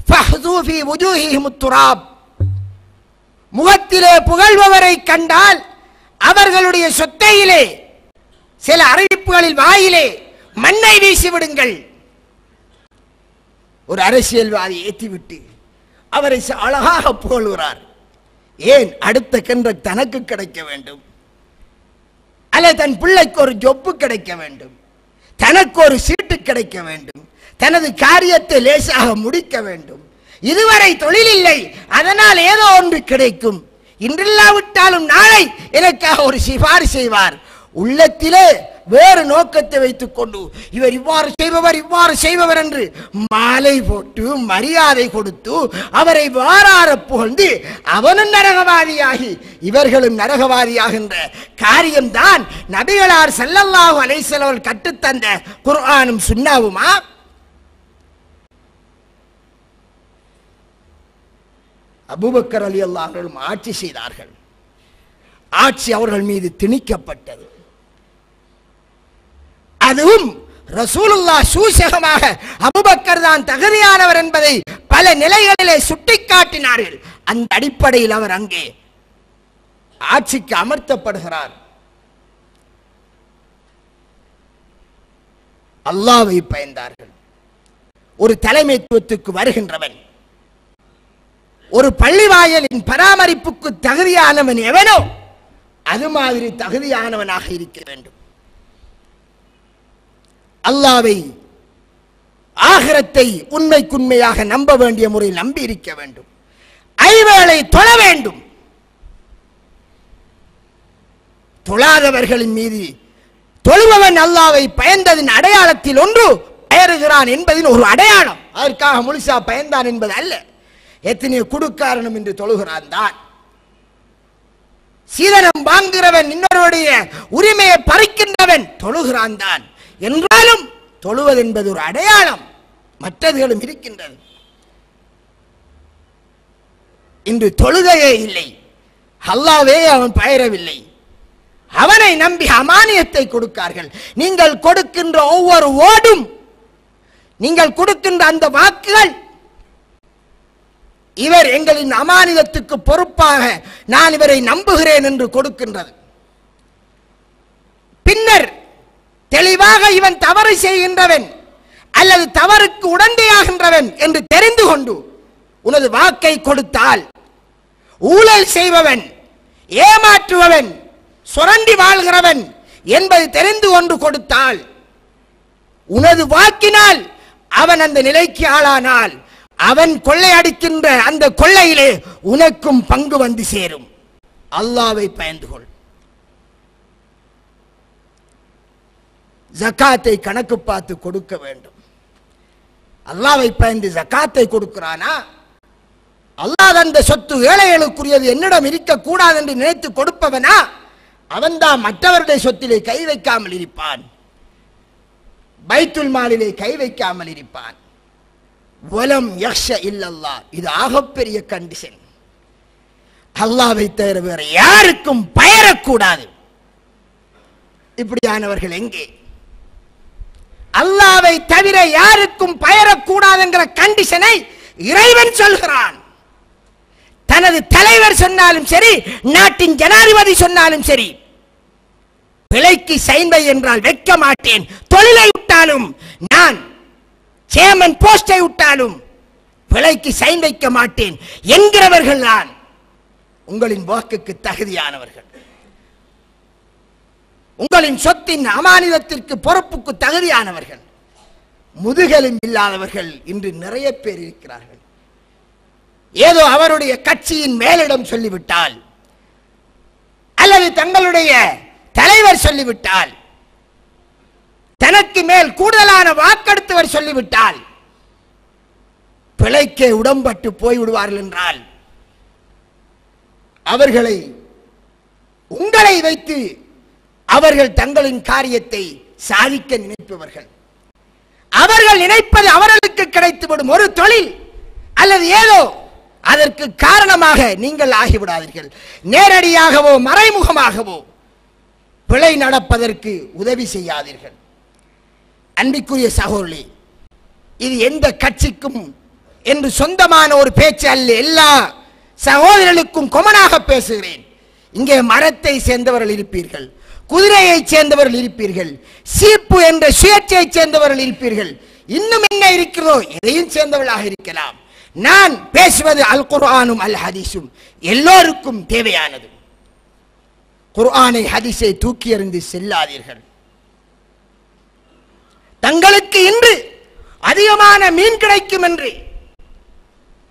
S2: فَاحْذُوا فِي وُجُوهِهِمُ التُّرَابَ. முகத்திலே புகழ்பவரை கண்டால் அவர்களுடைய சொத்தையிலே சில அறிவிப்புகளில் வாயிலே மண்ணை வீசிவிடுங்கள். ஒரு அரசியல்வாதி ஏற்றிவிட்டு அவரை அழகாக புகழ்கிறார். ஏன்? அடுத்த கென்ற தனக்கு கிடைக்க வேண்டும், அல்லது தன் பிள்ளைக்கு ஒரு ஜொப்பு கிடைக்க வேண்டும், தனக்கு ஒரு சீட்டு கிடைக்க வேண்டும், தனது காரியத்தை லேசாக முடிக்க வேண்டும். இதுவரை தொழில் இல்லை, அதனால் ஏதோ ஒன்று கிடைக்கும், இன்றில்லாவிட்டாலும் நாளை எனக்காக ஒரு சிபாரிசு செய்வார். உள்ளத்திலே வேறு நோக்கத்தை வைத்துக் கொண்டு இவர் இவ்வாறு செய்பவர் என்று மாலை போட்டு மரியாதை கொடுத்து அவரை வாரார புகழ்ந்து அவனும் நரகவாதியாகி இவர்களும் நரகவாதியாகின்ற காரியம்தான் நபிகளார் ஸல்லல்லாஹு அலைஹி வஸல்லம் கற்றுத்தந்த குர்ஆனும் சுன்னாவுமா? அபூபக்கர் ரலியல்லாஹு அன்ஹு அவர்கள் ஆட்சி செய்தார்கள். ஆட்சி அவர்கள் மீது திணிக்கப்பட்டது. அதுவும் ரசூலுல்லாஹ் சூசகமாக அபூபக்கர் தான் தகுதியானவர் என்பதை பல நிலைகளிலே சுட்டிக்காட்டினார்கள். அந்த அடிப்படையில் அவர் அங்கே ஆட்சிக்கு அமர்த்தப்படுகிறார். அல்லாஹ்வை பயந்தார்கள். ஒரு தலைமைத்துவத்துக்கு வருகின்றவன், ஒரு பள்ளிவாயலின் பராமரிப்புக்கு தகுதியானவன் எவனோ அது மாதிரி தகுதியானவனாக இருக்க வேண்டும். அல்லாஹ்வை ஆகிரத்தை உண்மைக்குண்மையாக நம்ப வேண்டிய முறையில் நம்பி இருக்க வேண்டும். ஐவேளை தொழ வேண்டும். தொழாதவர்களின் மீது தொழுபவன் அல்லாஹ்வை பயந்ததின் அடையாளத்தில் ஒன்று பெயருகிறான் என்பதின் ஒரு அடையாளம். அதற்காக முழுசா பயந்தான் என்பது அல்ல. எத்தனையோ குடுக்காரணம் என்று தொழுகிறான் தான். சீதனம் வாங்குகிறவன், இன்னொருடைய உரிமையை பறிக்கின்றவன் தொழுகிறான் தான். என்றாலும் தொழுவது என்பது ஒரு அடையாளம், மற்றதுகளும் இருக்கின்றது. இன்று தொழுகையே இல்லை, அல்லாஹ்வே அவன் பெயரவில்லை. அவனை நம்பி அமானியத்தை கொடுக்கார்கள். நீங்கள் கொடுக்கின்ற ஒவ்வொரு ஓடும், நீங்கள் கொடுக்கின்ற அந்த வாக்குகள், இவர் எங்களின் அமானிதத்துக்கு பொறுப்பாக நான் இவரை நம்புகிறேன் என்று கொடுக்கின்றது. பின்னர் தெளிவாக இவன் தவறு செய்கின்றவன் அல்லது தவறுக்கு உடந்தையாகின்றவன் என்று தெரிந்து கொண்டு உனது வாக்கை கொடுத்தால், ஊழல் செய்பவன், ஏமாற்றுபவன், சுரண்டி வாழ்கிறவன் என்பது தெரிந்து கொண்டு கொடுத்தால், உனது வாக்கினால் அவன் அந்த நிலைக்கு ஆளானால் அவன் கொள்ளையடிக்கின்ற அந்த கொள்ளையிலே உனக்கும் பங்கு வந்து சேரும். அல்லாஹ்வை பயந்து கொள். ஜகாத்தை கணக்கு பார்த்து கொடுக்க வேண்டும். அல்லாஹ்வை பயந்து ஜகாத்தை கொடுக்கிறானா? அல்லாஹ் அந்த சொத்து ஏழைகளுக்குரியது என்னிடம் இருக்கக்கூடாது என்று நினைத்து கொடுப்பவனா? அவன்தான் மற்றவருடைய சொத்திலே கை வைக்காமல் இருப்பான், பைத்துல் மாலிலே கை வைக்காமல் இருப்பான். வலம் யக்ஷ இல்லல்லாஹ், இது ஆகப்பெரிய கண்டிஷன். அல்லாஹ்வை தவிர வேற யாருக்கும் பயரக்கூடாது. இப்படியானவர்கள் எங்கே? அல்லாஹ்வை தவிர யாருக்கும் பயரக்கூடாது என்கிற கண்டிஷனை இறைவன் சொல்கிறான். தனது தலைவர் சொன்னாலும் சரி, நாட்டின் ஜனாதிபதி சொன்னாலும் சரி, பிழைக்கு சைன்வை என்றால் வைக்க மாட்டேன், தொழிலை விட்டாலும் நான் சேர்மன் போஸ்டை விட்டாலும் பிழைக்கு சைன் வைக்க மாட்டேன் என்கிறவர்கள் தான் உங்களின் வாக்குக்கு தகுதியானவர்கள். உங்களின் சொத்தின் அமானிதத்திற்கு பொறுப்புக்கு தகுதியானவர்கள். முதுகெலும் இல்லாதவர்கள் இன்று நிறைய பேர் இருக்கிறார்கள். ஏதோ அவருடைய கட்சியின் மேலிடம் சொல்லிவிட்டால் அல்லது தங்களுடைய தலைவர் சொல்லிவிட்டால், தனக்கு மேல் கூடுதலான வாக்கெடுத்தவர் சொல்லிவிட்டால் பிழைக்கே உடம்பட்டு போய்விடுவார்கள் என்றால் அவர்களை உங்களை வைத்து அவர்கள் தங்களின் காரியத்தை சாதிக்க நினைப்பவர்கள். அவர்கள் நினைப்பது அவர்களுக்கு கிடைத்துவிடும் ஒரு தொழில் அல்லது ஏதோ அதற்கு காரணமாக நீங்கள் ஆகிவிடாதீர்கள். நேரடியாகவோ மறைமுகமாகவோ பிழை நடப்பதற்கு உதவி செய்யாதீர்கள். அன்பிற்குரிய சகோதரர்களே, இது எந்த கட்சிக்கும் என்று சொந்தமான ஒரு பேச்சு அல்ல. எல்லா சகோதரர்களுக்கும் கொமனாக பேசுகிறேன். இங்கே மரத்தை சேர்ந்தவர்கள் இருப்பீர்கள், குதிரையை சேர்ந்தவர்கள் இருப்பீர்கள், சீப்பு என்ற சுயேட்சையை சேர்ந்தவர்கள் இருப்பீர்கள், இன்னும் என்ன இருக்கிறதோ எதையும் சேர்ந்தவர்களாக இருக்கலாம். நான் பேசுவது அல் குர்ஆனும் அல் ஹதீஸும் எல்லோருக்கும் தேவையானது. குர்ஆனை ஹதீஸை தூக்கி எறிந்து செல்லாதீர்கள். தங்களுக்கு இன்று அதிகமான மீன் கிடைக்கும் என்று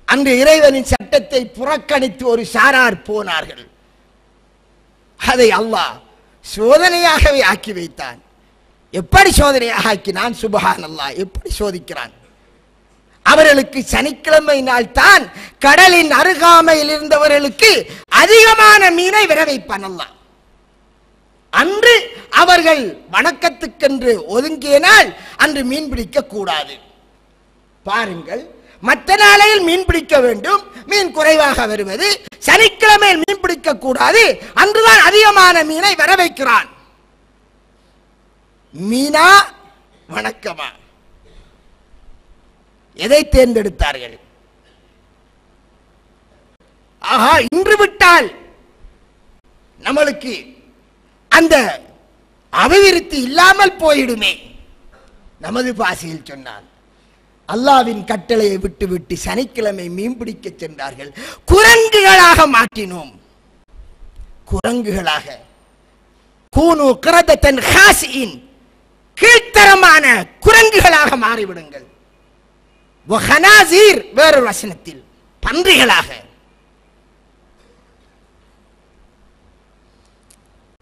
S2: அன்று இறைவனின் சட்டத்தை புறக்கணித்து ஒரு சாரார் போனார்கள். அதை அல்லாஹ் சோதனையாகவே ஆக்கி வைத்தான். எப்படி சோதனையாக ஆக்கினான்? சுப்ஹானல்லாஹ், எப்படி சோதிக்கிறான்? அவர்களுக்கு சனிக்கிழமை நாள் தான் கடலின் அருகாமையில் இருந்தவர்களுக்கு அதிகமான மீனை விர வைப்பான் அல்லாஹ். அன்று அவர்கள் வணக்கத்துக்கென்று ஒதுங்கிய நாள் அன்று மீன் பிடிக்க கூடாது. பாருங்கள், மற்ற நாளையில் மீன் பிடிக்க வேண்டும், மீன் குறைவாக வருவது, சனிக்கிழமையில் மீன் பிடிக்க கூடாது, அன்றுதான் அதிகமான மீனை வர வைக்கிறான். மீனா வணக்கமா? எதை தேர்ந்தெடுத்தார்கள்? ஆஹா, இன்று விட்டால் நம்மளுக்கு அந்த அபிவிருத்தி இல்லாமல் போயிடுமே. நமது பாசையில் சொன்னார், அல்லாவின் கட்டளையை விட்டு விட்டு சனிக்கிழமை மீன் பிடிக்க சென்றார்கள். குரங்குகளாக மாற்றினோம். குரங்குகளாக, கூனு கிரதத்தன் ஹாசியின், கீழ்த்தரமான குரங்குகளாக மாறிவிடுங்கள். வஹனாசீர், வேறொரு வசனத்தில் பன்றிகளாக.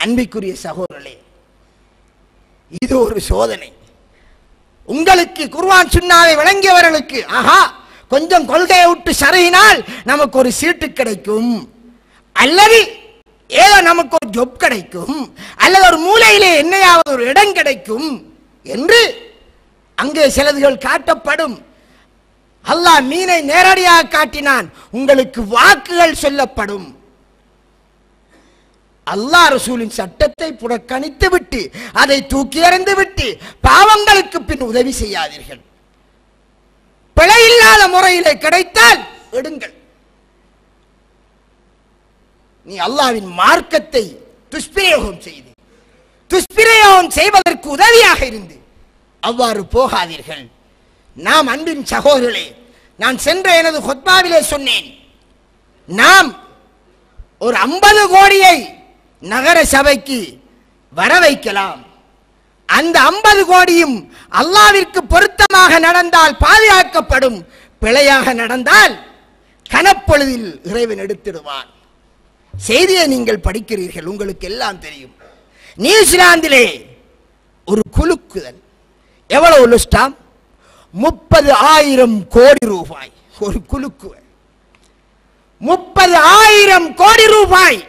S2: அன்பிற்குரிய சகோதரர்களே, இது ஒரு சோதனை. உங்களுக்கு குர்ஆன் சுன்னாவை வழங்கியவர்களுக்கு ஆஹா, கொஞ்சம் கொள்கையை விட்டு சரையினால் நமக்கு ஒரு சீட்டு கிடைக்கும், அல்லது ஏதோ நமக்கு ஒரு ஜொப் கிடைக்கும், அல்லது ஒரு மூலையிலே என்னையாவது ஒரு இடம் கிடைக்கும் என்று அங்கே சிலதுகள் காட்டப்படும். அல்லாஹ் மீனை நேரடியாக காட்டினான். உங்களுக்கு வாக்குகள் சொல்லப்படும். அல்லாஹ் ரசூலின் சட்டத்தை புறக்கணித்து விட்டு அதை தூக்கி எறிந்து விட்டு பாவங்களுக்கு பின் உதவி செய்யாதீர்கள். பிழையில்லாத முறையிலே கிடைத்தால் எடுங்கள். நீ அல்லாஹ்வின் மார்க்கத்தை துஷ்பிரயோகம் செய்து, துஷ்பிரயோகம் செய்வதற்கு உதவியாக இருந்து அவ்வாறு போகாதீர்கள். நாம் அன்பின் சகோதரர்களே, நான் சென்ற எனது ஹுத்பாவிலே சொன்னேன், நாம் ஒரு 50 கோடியை நகர சபைக்கு வர வைக்கலாம். அந்த 50 கோடியும் அல்லாஹ்விற்கு பொருத்தமாக நடந்தால் பாதுகாக்கப்படும், பிழையாக நடந்தால் கனப்பொழுதில் இறைவன் எடுத்திடுவான். செய்தியை நீங்கள் படிக்கிறீர்கள், உங்களுக்கு எல்லாம் தெரியும். நியூசிலாந்திலே ஒரு குலுக்குதல், எவ்வளவு லுஸ்டாம்? 30,000 கோடி ரூபாய் ஒரு குலுக்குதல். 30,000 கோடி ரூபாய்.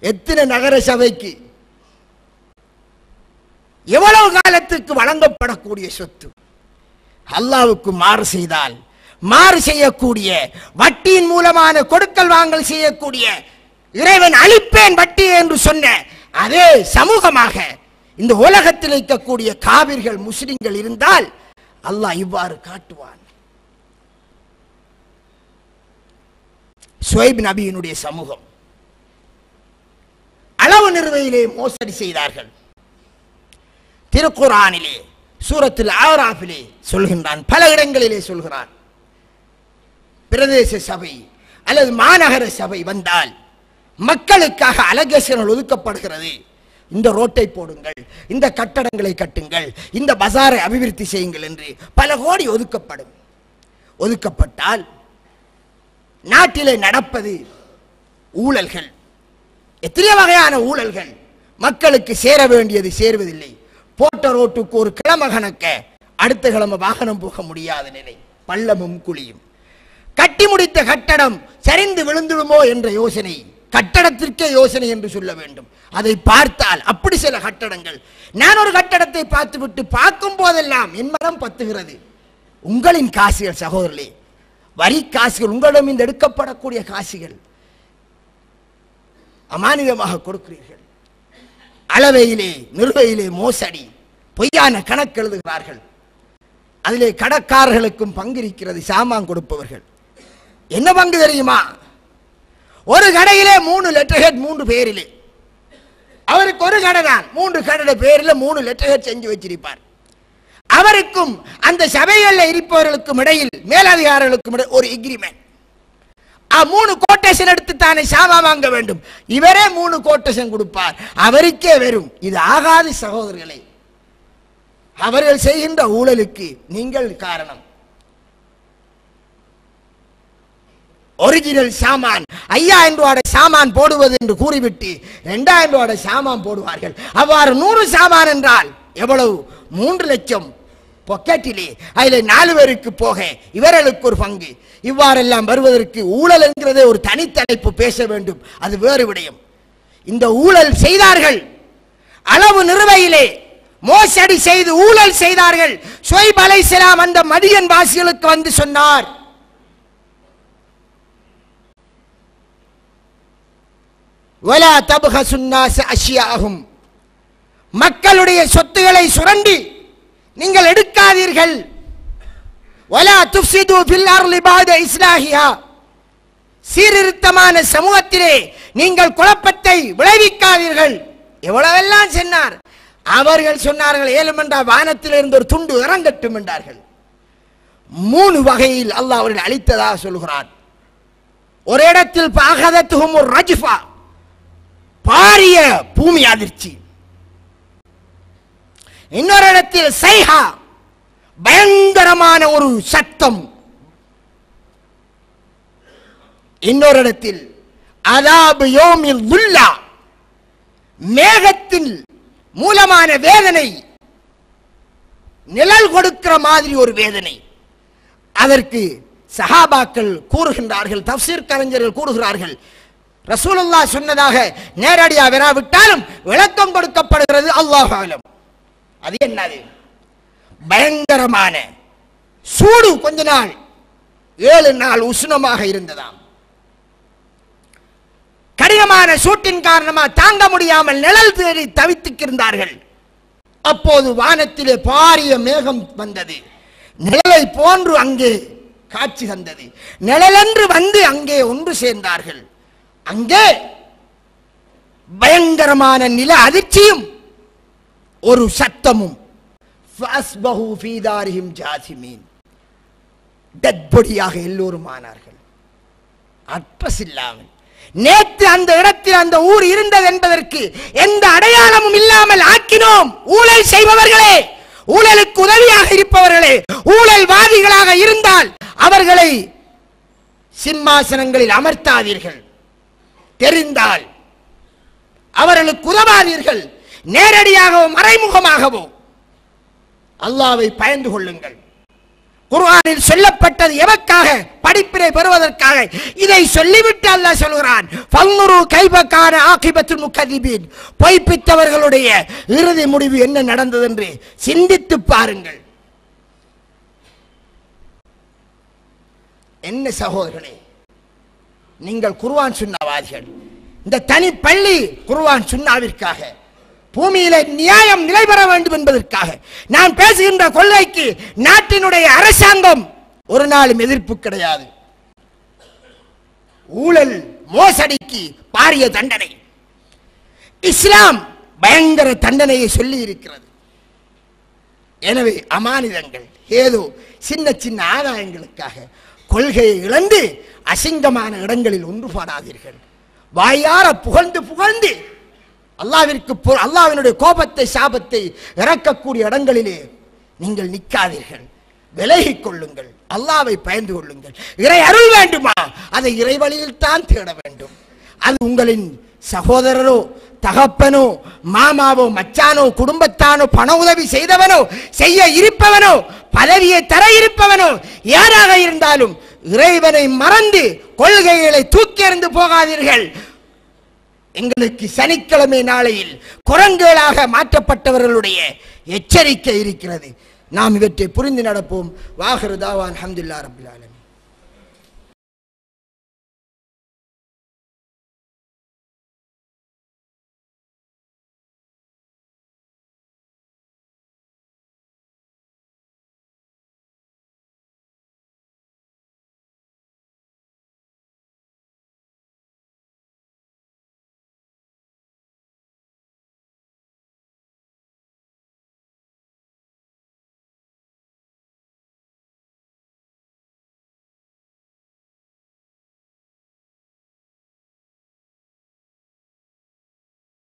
S2: எத்தனை நகர சபைக்கு எவ்வளவு காலத்துக்கு வழங்கப்படக்கூடிய சொத்து? அல்லாஹ்வுக்கு மாறு செய்தால், மாறு செய்யக்கூடிய, வட்டியின் மூலமான கொடுக்கல் வாங்கல் செய்யக்கூடிய, இறைவன் அழிப்பேன் வட்டி என்று சொன்ன அதே சமூகமாக இந்த உலகத்தில் இருக்கக்கூடிய காவிர்கள் முஸ்லிம்கள் இருந்தால் அல்லாஹ் இவ்வாறு காட்டுவான். சுவைப் நபியினுடைய சமூகம் அளவு நிறுவையிலே மோசடி செய்தார்கள். திருக்குர்ஆனிலே சூரத்துல் ஆராஃபிலே சொல்கின்றான், பல இடங்களிலே சொல்கிறான், பிரதேச சபை அல்லது மாநகர சபை வந்தால் மக்களுக்காக அலகேஷன்கள் ஒதுக்கப்படுகிறது. இந்த ரோட்டை போடுங்கள், இந்த கட்டடங்களை கட்டுங்கள், இந்த பஜாரை அபிவிருத்தி செய்யுங்கள் என்று பல கோடி ஒதுக்கப்படும். ஒதுக்கப்பட்டால் நாட்டிலே நடப்பது ஊழல்கள், எத்தனை வகையான ஊழல்கள். மக்களுக்கு சேர வேண்டியது சேருவதில்லை. போட்ட ரோட்டுக்கு ஒரு கிழமை கணக்க அடுத்த கிழமை வாகனம் போக முடியாத நிலை, பள்ளமும் குழியும். கட்டி முடித்த கட்டடம் சரிந்து விழுந்துடுமோ என்ற யோசனை, கட்டடத்திற்கே யோசனை என்று சொல்ல வேண்டும். அதை பார்த்தால் அப்படி சில கட்டடங்கள், நான் ஒரு கட்டடத்தை பார்த்துவிட்டு பார்க்கும் போதெல்லாம் என் மனம் பத்துகிறது. உங்களின் காசுகள் சகோதரர்களே, வரி காசுகள், உங்களிடம் இந்த எடுக்கப்படக்கூடிய காசுகள் அமானிதமாக கொடுக்கிறீர்கள். அளவையிலே நிறுவையிலே மோசடி, பொய்யான கணக்கு எழுதுகிறார்கள். அதிலே கடற்காரர்களுக்கும் பங்கு இருக்கிறது. சாமான் கொடுப்பவர்கள் என்ன பங்கு தெரியுமா? ஒரு கடையிலே 3 லெட்டர் ஹெட் 3 பேரிலே, அவருக்கு ஒரு கடை தான், 3 கடை பேரில் 3 லெட்டர் ஹெட் செஞ்சு வச்சிருப்பார். அவருக்கும் அந்த சபைகளில் இருப்பவர்களுக்கும் இடையில், மேலதிகாரிகளுக்கும் இடையில் ஒரு எக்ரிமெண்ட். 3 கோட்டேஷன் எடுத்து தானே சாமா வாங்க வேண்டும். இவரே 3 கோட்டேஷன் கொடுப்பார், அவருக்கே வரும். இது ஆகாது சகோதரர்களே. அவர்கள் செய்கின்ற ஊழலுக்கு நீங்கள் காரணம். ஒரிஜினல் சாமான் 5000 ரூபாய் சாமான் போடுவது என்று கூறிவிட்டு 2000 ரூபாய் சாமான் போடுவார்கள். அவ்வாறு 100 சாமான் என்றால் எவ்வளவு? 3 லட்சம் பொக்கெட்டிலே. அதில் 4 பேருக்கு போக இவர்களுக்கு ஒரு பங்கு. இவ்வாறெல்லாம் வருவதற்கு ஊழல் என்கிறதே ஒரு தனித்தலைப்பு பேச வேண்டும், அது வேறு விடயம். இந்த ஊழல் செய்தார்கள். அளவு நிறுவையிலே மோசடி செய்து ஊழல் செய்தார்கள். ஷுவைப் அலைஹிஸ்ஸலாம் அந்த மதியன் வாசிகளுக்கு வந்து சொன்னார், வலா தப்ஹசுன் நாஸ அஷ்யாஅஹும், மக்களுடைய சொத்துக்களை சுரண்டி நீங்கள் எடுக்காதீர்கள். வலா துஃப்ஸிது ஃபில் அர்லி பஅத இஸ்லாஹிஹா, சீர்திருத்தமான சமூகத்திலே நீங்கள் குழப்பத்தை விளைவிக்காதீர்கள். எவ்வளவெல்லாம் சொன்னார். அவர்கள் சொன்னார்கள், ஏழுமண்டா வானத்தில் இருந்து ஒரு துண்டு இறங்கட்டும் என்றார்கள். 3 வகையில் அல்லாஹ் அவர்கள் அளித்ததாக சொல்கிறான். ஒரு இடத்தில் பாகதத்துஹும் ஒரு ரஜ்ஃபா, பாரிய பூமி அதிர்ச்சி. இன்னொரு இடத்தில் சைஹா, பயங்கரமான ஒரு சத்தம். இன்னொரு இடத்தில் அதாபு யோமில் துல்லா, மேகத்தின் மூலமான வேதனை, நிழல் கொடுக்கிற மாதிரி ஒரு வேதனை. அதற்கு சஹாபாக்கள் கூறுகின்றார்கள், தஃப்சீர் கலைஞர்கள் கூறுகிறார்கள், ரசூலுல்லாஹ் சொன்னதாக நேரடியாக வராவிட்டாலும் விளக்கம் கொடுக்கப்படுகிறது, அல்லாஹ் அலம். அது என்னது? பயங்கரமான சூடு. கொஞ்ச நாள் 7 நாள் உஷ்ணமாக இருந்ததாம். கடினமான சூட்டின் காரணமாக தாங்க முடியாமல் நிழல் தேடி தவித்துக்கிருந்தார்கள். அப்போது வானத்திலே பாரிய மேகம் வந்தது. நிழலை போன்று அங்கே காட்சி தந்தது. நிழலென்று வந்து அங்கே ஒன்று சேர்ந்தார்கள். அங்கே பயங்கரமான நில அதிர்ச்சியும் ஒரு சத்தமும். ஃபஸ்பஹு ஃபீ தாரிஹிம் ஜாசிமீன், டெட் பாடியாக எல்லோரும் ஆனார்கள். அட்ரஸ் இல்லாமல் நேற்று அந்த இடத்தில் அந்த ஊர் இருந்தது என்பதற்கு எந்த அடையாளமும் இல்லாமல் ஆக்கினோம். ஊழல் செய்பவர்களே, ஊழலுக்கு உதவியாக இருப்பவர்களே, ஊழல்வாதிகளாக இருந்தால் அவர்களை சிம்மாசனங்களில் அமர்த்தாதீர்கள். தெரிந்தால் அவர்களுக்கு உதவாதீர்கள். நேரடியாகவோ மறைமுகமாகவோ அல்லாஹ்வை பயந்து கொள்ளுங்கள். குர்ஆனில் சொல்லப்பட்டது எதற்காக? படிப்பினை பெறுவதற்காக. இதை சொல்லிவிட்டு அல்லாஹ் சொல்கிறான், ஃபன்னுரு கைஃப கான ஆகிபத்துல் முகதிபீன், பொய்ப்பித்தவர்களுடைய இறுதி முடிவு என்ன நடந்தது என்று சிந்தித்து பாருங்கள். என்ன சகோதரர்களே, நீங்கள் குர்ஆன் சுன்னவாதிகள். இந்த தனி பள்ளி குர்ஆன் சுன்னாவிற்காக, பூமியில நியாயம் நிலை பெற வேண்டும் என்பதற்காக நான் பேசுகின்ற கொள்கைக்கு நாட்டினுடைய அரசாங்கம் ஒரு நாளும் எதிர்ப்பு கிடையாது. ஊழல் மோசடிக்கு பாரிய தண்டனை, இஸ்லாம் பயங்கர தண்டனையை சொல்லி இருக்கிறது. எனவே அமானிதங்கள் ஏதோ சின்ன சின்ன ஆதாயங்களுக்காக கொள்கையை இழந்து அசிங்கமான இடங்களில் ஒன்றுபடாதீர்கள். வாயார புகழ்ந்து புகழ்ந்து அல்லாஹ்வினுடைய கோபத்தை சாபத்தை இறக்கக்கூடிய இடங்களிலே நீங்கள் நிற்காதீர்கள். விலகிக் கொள்ளுங்கள். அல்லாஹ்வை பயந்து கொள்ளுங்கள். இறை அருள் வேண்டுமா? அதை இறை வழியில் தான் தேட வேண்டும். அது உங்களின் சகோதரரோ தகப்பனோ மாமாவோ மச்சானோ குடும்பத்தானோ பண உதவி செய்தவனோ செய்ய இருப்பவனோ பதவியை தர இருப்பவனோ யாராக இருந்தாலும் இறைவனை மறந்து கொள்கைகளை தூக்கி எறிந்து போகாதீர்கள். எங்களுக்கு சனிக்கிழமை நாளையில் குரங்குகளாக மாற்றப்பட்டவர்களுடைய எச்சரிக்கை இருக்கிறது. நாம் இவற்றை புரிந்து நடப்போம். வாஹிரு தாவான் அல்ஹம்துலில்லாஹி ரப்பில் ஆலமீன்.